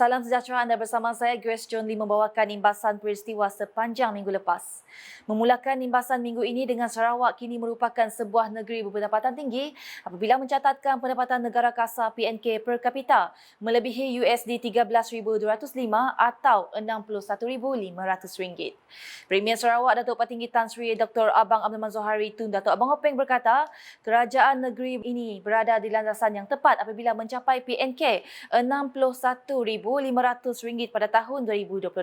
Salam sejahtera, anda bersama saya Grace John Lee membawakan imbasan peristiwa sepanjang minggu lepas. Memulakan imbasan minggu ini dengan Sarawak kini merupakan sebuah negeri berpendapatan tinggi apabila mencatatkan pendapatan negara kasar PNK per kapita melebihi USD 13,205 atau RM61,500. Premier Sarawak Datuk Petinggi Tan Sri Dr. Abang Abdul Mazuhari Tun Datuk Abang Openg berkata, kerajaan negeri ini berada di landasan yang tepat apabila mencapai PNK RM61,500 pada tahun 2022.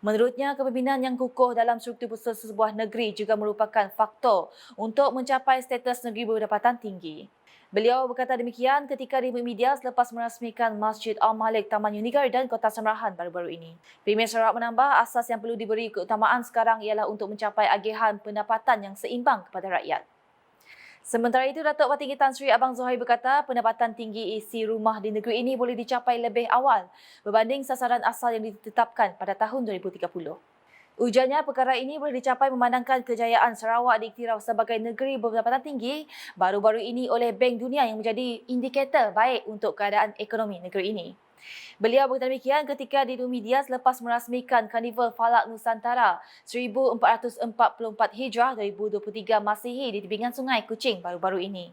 Menurutnya, kepimpinan yang kukuh dalam struktur sebuah negeri juga merupakan faktor untuk mencapai status negeri berpendapatan tinggi. Beliau berkata demikian ketika di media selepas merasmikan Masjid Al-Malik Taman Uni Garden, Kota Semerahan baru-baru ini. Premier Sarawak menambah asas yang perlu diberi keutamaan sekarang ialah untuk mencapai agihan pendapatan yang seimbang kepada rakyat. Sementara itu, Datuk Petinggi Tan Sri Abang Zohari berkata pendapatan tinggi isi rumah di negeri ini boleh dicapai lebih awal berbanding sasaran asal yang ditetapkan pada tahun 2030. Ujarnya perkara ini boleh dicapai memandangkan kejayaan Sarawak diiktiraf sebagai negeri berpendapatan tinggi baru-baru ini oleh Bank Dunia yang menjadi indikator baik untuk keadaan ekonomi negeri ini. Beliau berkata demikian ketika di media selepas merasmikan Karnival Falak Nusantara 1444 Hijrah 2023 Masihi di tebingan Sungai Kuching baru-baru ini.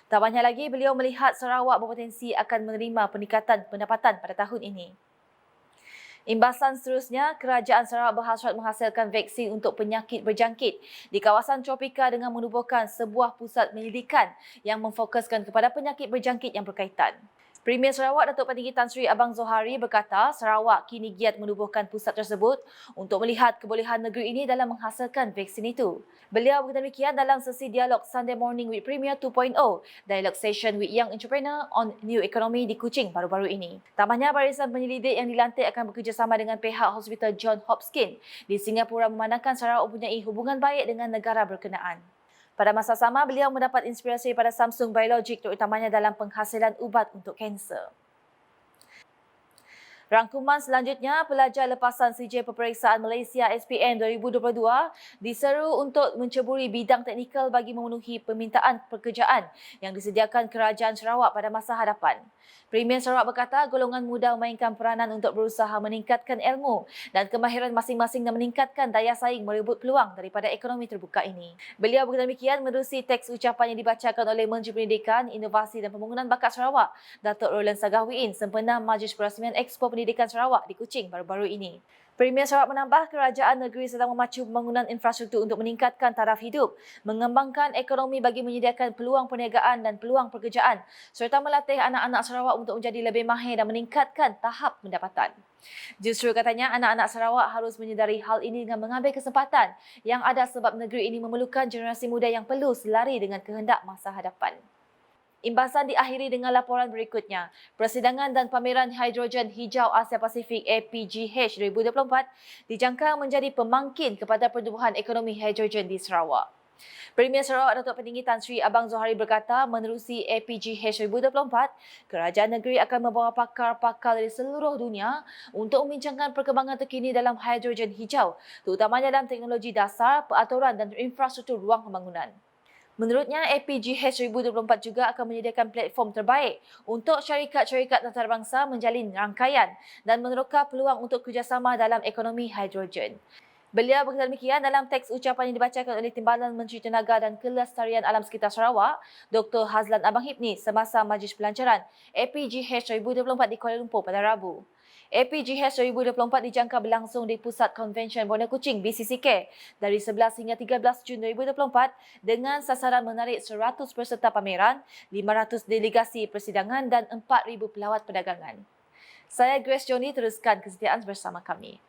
Tak banyak lagi, beliau melihat Sarawak berpotensi akan menerima peningkatan pendapatan pada tahun ini. Imbasan seterusnya, kerajaan Sarawak berhasrat menghasilkan vaksin untuk penyakit berjangkit di kawasan tropika dengan menubuhkan sebuah pusat penyelidikan yang memfokuskan kepada penyakit berjangkit yang berkaitan. Premier Sarawak Datuk Petinggi Tan Sri Abang Zohari berkata Sarawak kini giat menubuhkan pusat tersebut untuk melihat kebolehan negeri ini dalam menghasilkan vaksin itu. Beliau berkata demikian dalam sesi dialog Sunday Morning with Premier 2.0, dialog session with Young Entrepreneur on New Economy di Kuching baru-baru ini. Tambahnya, barisan penyelidik yang dilantik akan bekerjasama dengan pihak Hospital John Hopkins di Singapura memandangkan Sarawak mempunyai hubungan baik dengan negara berkenaan. Pada masa sama, beliau mendapat inspirasi pada Samsung Biologic terutamanya dalam penghasilan ubat untuk kanser. Rangkuman selanjutnya, pelajar lepasan CJ Peperiksaan Malaysia SPM 2022 diseru untuk menceburi bidang teknikal bagi memenuhi permintaan pekerjaan yang disediakan Kerajaan Sarawak pada masa hadapan. Premier Sarawak berkata golongan muda memainkan peranan untuk berusaha meningkatkan ilmu dan kemahiran masing-masing dan meningkatkan daya saing merebut peluang daripada ekonomi terbuka ini. Beliau berkata demikian menerusi teks ucapan yang dibacakan oleh Menteri Pendidikan, Inovasi dan Pembangunan Bakat Sarawak, Datuk Roland Sagahwiin sempena Majlis Perasmian Expo Pendidikan Sarawak di Kuching baru-baru ini. Premier Sarawak menambah kerajaan negeri sedang memacu pembangunan infrastruktur untuk meningkatkan taraf hidup, mengembangkan ekonomi bagi menyediakan peluang perniagaan dan peluang pekerjaan serta melatih anak-anak Sarawak untuk menjadi lebih mahir dan meningkatkan tahap pendapatan. Justru katanya anak-anak Sarawak harus menyedari hal ini dengan mengambil kesempatan yang ada sebab negeri ini memerlukan generasi muda yang perlu selari dengan kehendak masa hadapan. Imbasan diakhiri dengan laporan berikutnya. Persidangan dan Pameran Hidrogen Hijau Asia Pasifik APGH 2024 dijangka menjadi pemangkin kepada pertumbuhan ekonomi hidrogen di Sarawak. Premier Sarawak Datuk Petinggi Tan Sri Abang Zohari berkata menerusi APGH 2024, kerajaan negeri akan membawa pakar-pakar dari seluruh dunia untuk membincangkan perkembangan terkini dalam hidrogen hijau, terutamanya dalam teknologi dasar, peraturan dan infrastruktur ruang pembangunan. Menurutnya, APGH 2024 juga akan menyediakan platform terbaik untuk syarikat-syarikat antarabangsa menjalin rangkaian dan meneroka peluang untuk kerjasama dalam ekonomi hidrogen. Beliau berkata demikian dalam teks ucapan yang dibacakan oleh Timbalan Menteri Tenaga dan Kelestarian Alam Sekitar Sarawak, Dr. Hazlan Abang Hipni semasa Majlis Pelancaran APGH 2024 di Kuala Lumpur pada Rabu. APGH 2024 dijangka berlangsung di Pusat Konvensyen Bandar Kuching BCCK dari 11 hingga 13 Jun 2024 dengan sasaran menarik 100 peserta pameran, 500 delegasi persidangan dan 4,000 pelawat perdagangan. Saya Grace Johnny, teruskan kesetiaan bersama kami.